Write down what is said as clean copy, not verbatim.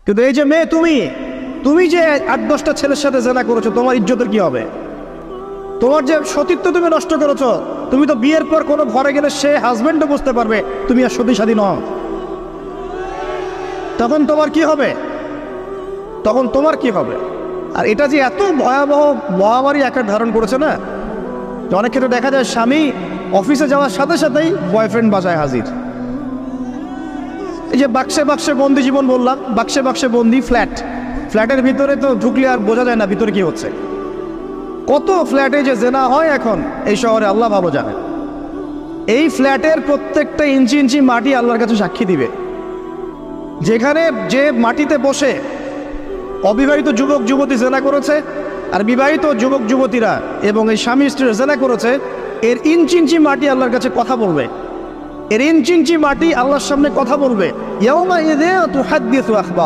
কিন্তু এই যে মেয়ে, তুমি যে 8-10টা ছেলের সাথে জেনা করেছো, তোমার ইজ্জতের কি হবে? তোমার যে সতীত্ব তুমি নষ্ট করেছো। তুমি তো বিয়ের পর কোনো ঘরে গেলে সে হাজবেন্ডও বুঝতে পারবে তুমি আর সতী সাথী নও। তখন তোমার কি হবে? আর এটা যে এত ভয়াবহ মহামারী আকার ধারণ করেছে না, যে অনেক ক্ষেত্রে দেখা যায় স্বামী অফিসে যাওয়ার সাথে সাথেই বয়ফ্রেন্ড বাসায় হাজির। এই যে বাক্সে বাক্সে বন্দি জীবন বললাম, বাক্সে বাক্সে বন্দি ফ্ল্যাটের ভিতরে তো ঢুকলে আর বোঝা যায় না ভিতরে কি হচ্ছে। কত ফ্ল্যাটে যে জেনা হয় এখন এই শহরে, আল্লাহ ভালো জানে। এই ফ্ল্যাটের প্রত্যেকটা ইঞ্চি ইঞ্চি মাটি আল্লাহর কাছে সাক্ষী দিবে। যেখানে যে মাটিতে বসে অবিবাহিত যুবক যুবতী জেনা করেছে আর বিবাহিত যুবক যুবতীরা এবং এই স্বামী স্ত্রীরা জেনা করেছে, এর ইঞ্চি ইঞ্চি মাটি আল্লাহর কাছে কথা বলবে। এর ইঞ্চি ইঞ্চি মাটি আল্লাহর সামনে কথা বলবে। ইয়াউমা ইযিন তুহাদ্দিসু আখবার।